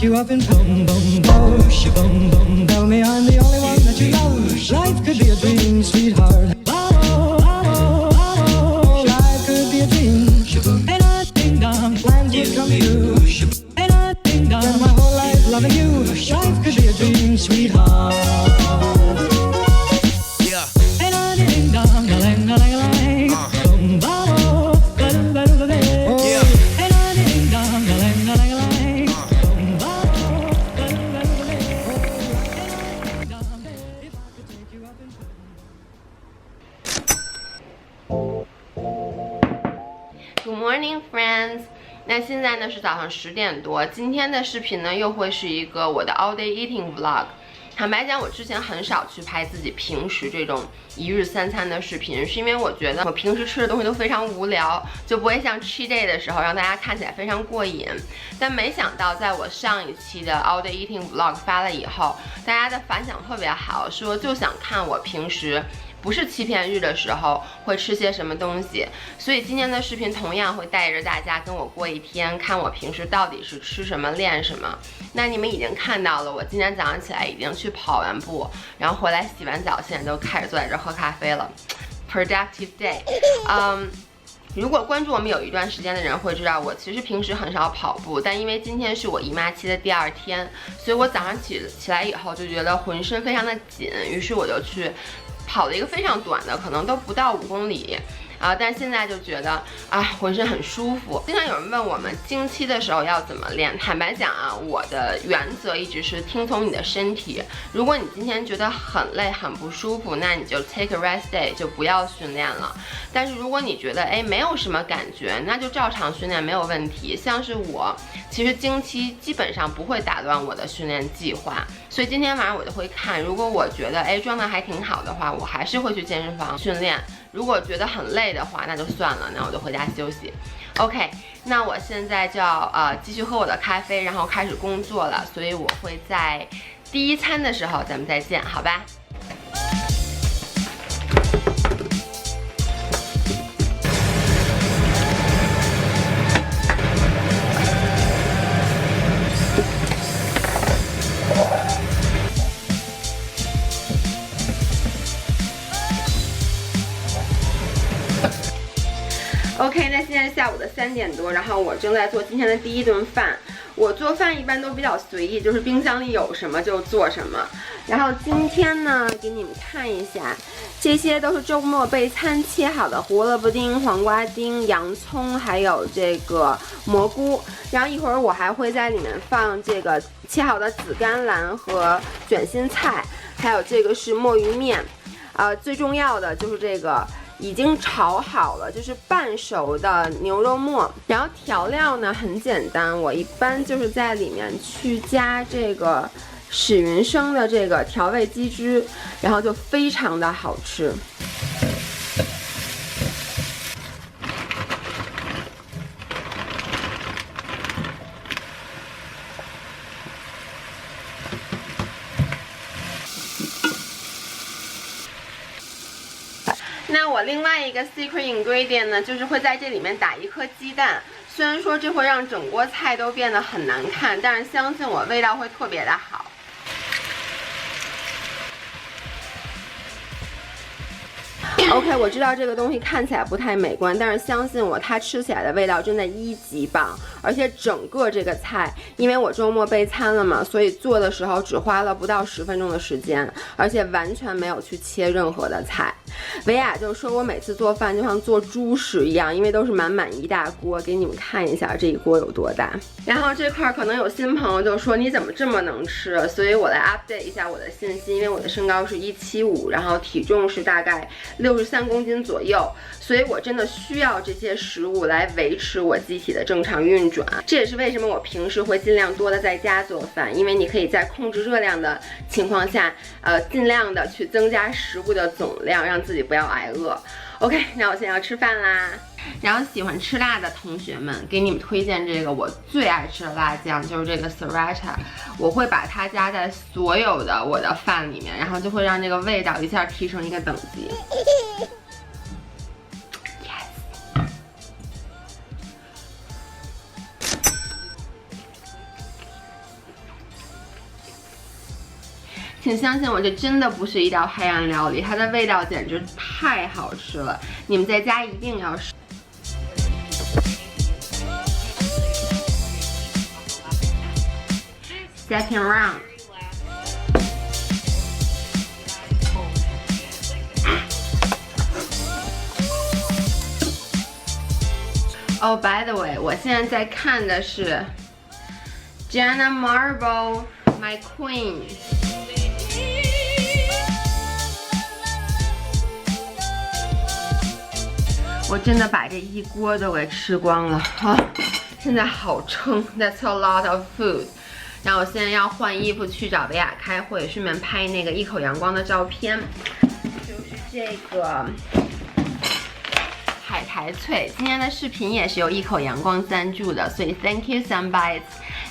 you up and boom, boom, blow. She boom, boom, tell me I'm the only one that you love. Life could be a dream, sweetheart. Oh, oh, oh, life could be a dream. And I ding dong, plans would come true. And I ding dong, spend my whole life loving you. Life could be a dream, sweetheart. Yeah. And I ding dong, a lang, a lang, a lang. Boom, boom, ba-dum, ba-dum, ba-dum. Yeah. And I ding dong, a lang, a lang, a lang. Boom, boom, ba-dum, ba-dum, ba-dum. And I ding dong, if I could take you up and Good morning, friends. 那现在呢是早上10点多，今天的视频呢又会是一个我的 all day eating vlog。坦白讲，我之前很少去拍自己平时这种1日3餐的视频，是因为我觉得我平时吃的东西都非常无聊，就不会像 cheat day 的时候让大家看起来非常过瘾。但没想到，在我上一期的 all day eating vlog 发了以后，大家的反响特别好，说就想看我平时不是欺骗日的时候会吃些什么东西，所以今天的视频同样会带着大家跟我过一天，看我平时到底是吃什么练什么。那你们已经看到了，我今天早上起来已经去跑完步，然后回来洗完澡，现在就开始坐在这喝咖啡了。Productive day。如果关注我们有一段时间的人会知道，我其实平时很少跑步，但因为今天是我姨妈期的第2天，所以我早上起来以后就觉得浑身非常的紧，于是我就去跑了一个非常短的，可能都不到5公里。但是现在就觉得浑身很舒服。经常有人问我们经期的时候要怎么练，坦白讲我的原则一直是听从你的身体。如果你今天觉得很累很不舒服，那你就 take a rest day， 就不要训练了。但是如果你觉得没有什么感觉，那就照常训练没有问题。像是我其实经期基本上不会打乱我的训练计划，所以今天晚上我就会看，如果我觉得状态还挺好的话，我还是会去健身房训练。如果觉得很累的话，那就算了，那我就回家休息。OK， 那我现在就要继续喝我的咖啡，然后开始工作了，所以我会在第1餐的时候咱们再见，好吧？OK， 那现在下午的3点多，然后我正在做今天的第1顿饭。我做饭一般都比较随意，就是冰箱里有什么就做什么。然后今天呢，给你们看一下，这些都是周末备餐切好的胡萝卜丁、黄瓜丁、洋葱，还有这个蘑菇。然后一会儿我还会在里面放这个切好的紫甘蓝和卷心菜，还有这个是墨鱼面。最重要的就是这个已经炒好了，就是半熟的牛肉末。然后调料呢很简单，我一般就是在里面去加这个史云生的这个调味鸡汁，然后就非常的好吃。那我另外一个 secret ingredient 呢，就是会在这里面打1颗鸡蛋。虽然说这会让整锅菜都变得很难看，但是相信我，味道会特别的好。OK， 我知道这个东西看起来不太美观，但是相信我，它吃起来的味道真的1级棒。而且整个这个菜，因为我周末备餐了嘛，所以做的时候只花了不到10分钟的时间，而且完全没有去切任何的菜。维亚就说我每次做饭就像做猪食一样，因为都是满满一大锅，给你们看一下这一锅有多大。然后这块可能有新朋友就说你怎么这么能吃，所以我来 update 一下我的信息，因为我的身高是175，然后体重是大概63公斤左右，所以我真的需要这些食物来维持我机体的正常运转。这也是为什么我平时会尽量多的在家做饭，因为你可以在控制热量的情况下，尽量的去增加食物的总量，让自己不要挨饿。OK， 那我现在要吃饭啦。然后喜欢吃辣的同学们，给你们推荐这个我最爱吃的辣酱，就是这个 Sriracha。我会把它加在所有的我的饭里面，然后就会让这个味道一下提升一个等级。请相信我，这真的不是一道黑暗料理，它的味道简直太好吃了，你们在家一定要试。Second round。Oh, by the way， 我现在在看的是 Jenna Marbles My Queen。我真的把这一锅都给吃光了啊！现在好撑 ，That's a lot of food。然后我现在要换衣服去找维亚开会，顺便拍那个一口阳光的照片，就是这个海苔脆。今天的视频也是由一口阳光赞助的，所以 Thank you Sunbites。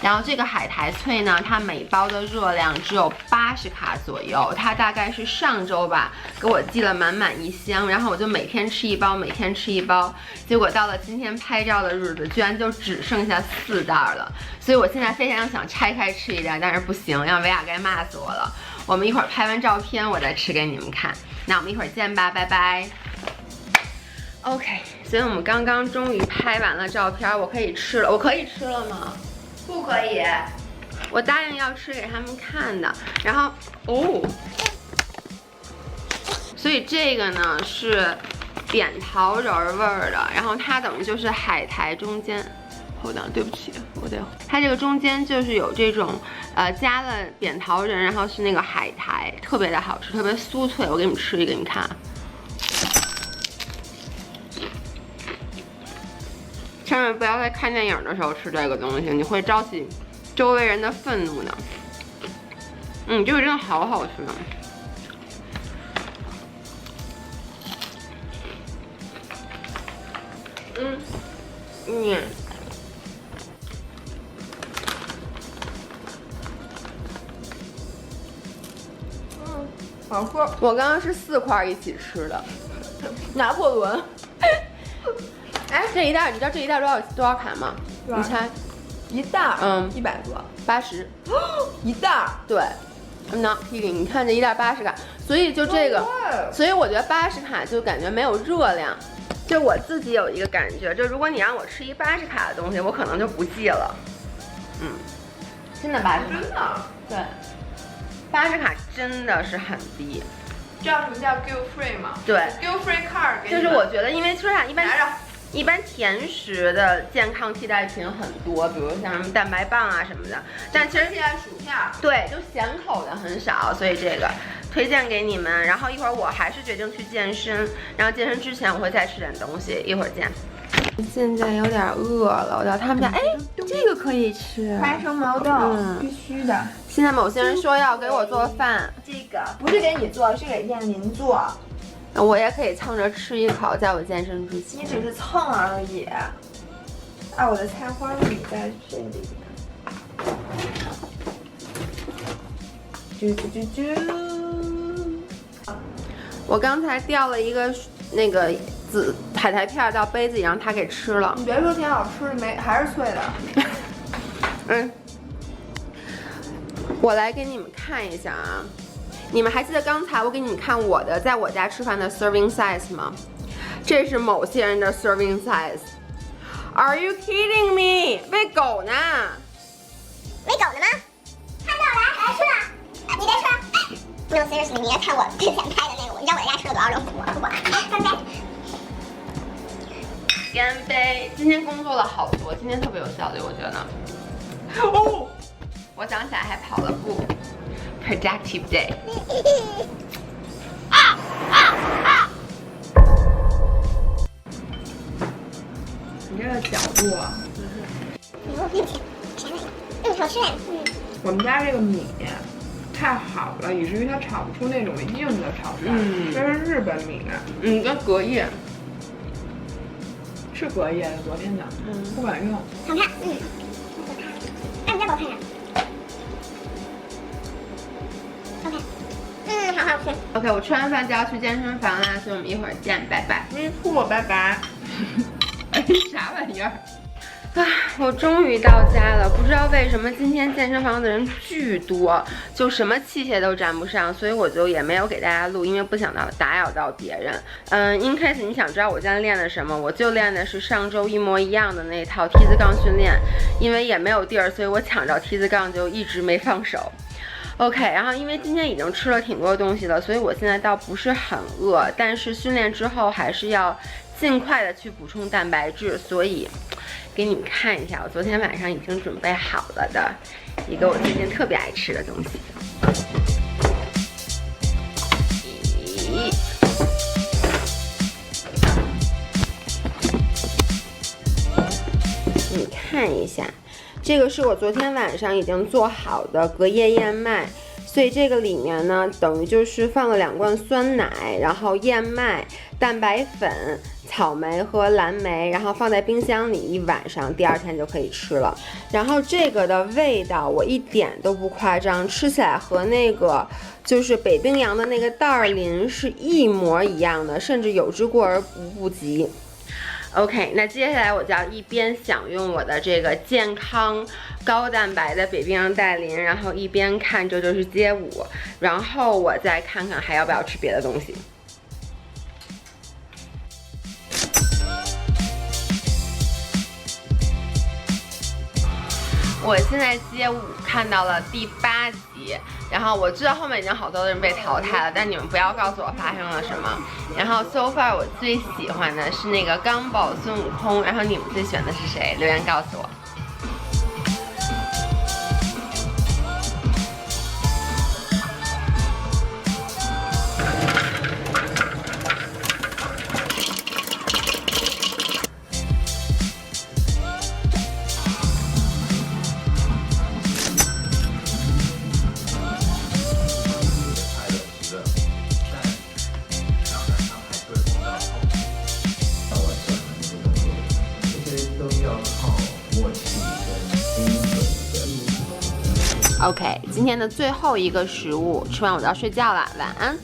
然后这个海苔脆呢，它每包的热量只有80卡左右，它大概是上周吧给我寄了满满一箱，然后我就每天吃一包，每天吃一包，结果到了今天拍照的日子，居然就只剩下4袋了，所以我现在非常想拆开吃一袋，但是不行，让维亚该骂死我了。我们一会儿拍完照片，我再吃给你们看。那我们一会儿见吧，拜拜。OK， 所以我们刚刚终于拍完了照片，我可以吃了，我可以吃了吗？不可以，我答应要吃给他们看的。然后哦，所以这个呢是扁桃仁味儿的，然后它等于就是海苔中间。Hold on， 对不起，它这个中间就是有这种加了扁桃仁，然后是那个海苔，特别的好吃，特别酥脆。我给你们吃一个，你看。千万不要在看电影的时候吃这个东西，你会招起周围人的愤怒的。这个真的好好吃啊！好喝。我刚刚是4块一起吃的，拿破仑。哎，这一袋你知道这一袋多少卡吗？你猜？一袋，100多，80。一袋，对 ，I'm not kidding。你看这一袋80卡，所以就这个，所以我觉得80卡就感觉没有热量。就我自己有一个感觉，就如果你让我吃一80卡的东西，我可能就不记了。真的80卡，真的，对，80卡真的是很低。知道什么叫 guilt free 吗？对 ，guilt free card 就是我觉得，因为说啥一般拿着。甜食的健康替代品很多，比如像什么蛋白棒啊什么的，但其实现在薯片，对，就咸口的很少，所以这个推荐给你们。然后一会儿我还是决定去健身，然后健身之前我会再吃点东西，一会儿见。现在有点饿了，我到他们家，哎，这个可以吃，花生毛豆，必须的。现在某些人说要给我做饭，这个不是给你做，是给燕林做。我也可以蹭着吃一口，在我健身之前。你只是蹭而已。啊，我的菜花米在这里。我刚才掉了一个那个紫海苔片到杯子里，让他给吃了。你别说挺好吃的，还是脆的。我来给你们看一下啊。你们还记得刚才我给你们看我的在我家吃饭的 serving size 吗？这是某些人的 serving size。Are you kidding me？ 喂狗呢？喂狗呢吗？看到了，来吃了。你再吃。No seriously， 你应该看我之前拍的那个，你知道我在家吃了多少种火？干杯！干杯！今天工作了好多，今天特别有效率，我觉得。哦，我想起来还跑了步。Productive day。你这个角度啊，好吃。我们家这个米太好了，以至于它炒不出那种硬的炒饭。这是日本米。跟隔夜。是隔夜的，昨天的。不管用。好看。哎，你再给我看看。好好吃。OK， 我吃完饭就要去健身房啦，所以我们一会儿见，拜拜。没错，拜拜。哎，啥玩意儿？啊，我终于到家了，不知道为什么今天健身房的人巨多，就什么器械都沾不上，所以我就也没有给大家录，因为不想打扰到别人。in case 你想知道我今天练的什么，我就练的是上周一模一样的那套梯子杠训练，因为也没有地儿，所以我抢着梯子杠就一直没放手。OK， 然后因为今天已经吃了挺多东西了，所以我现在倒不是很饿，但是训练之后还是要尽快的去补充蛋白质，所以给你们看一下我昨天晚上已经准备好了的一个我最近特别爱吃的东西。你看一下。这个是我昨天晚上已经做好的隔夜燕麦，所以这个里面呢，等于就是放了2罐酸奶，然后燕麦、蛋白粉、草莓和蓝莓，然后放在冰箱里1晚上，第2天就可以吃了。然后这个的味道我一点都不夸张，吃起来和那个就是北冰洋的那个袋儿林是一模一样的，甚至有之过而无不及。OK， 那接下来我就要一边享用我的这个健康高蛋白的北冰洋袋林，然后一边看这就是街舞，然后我再看看还要不要吃别的东西。我现在街舞看到了第8集，然后我知道后面已经好多人被淘汰了，但你们不要告诉我发生了什么。然后 so far 我最喜欢的是那个Gumball孙悟空，然后你们最喜欢的是谁？留言告诉我。OK， 今天的最后一个食物，吃完我就要睡觉了，晚安。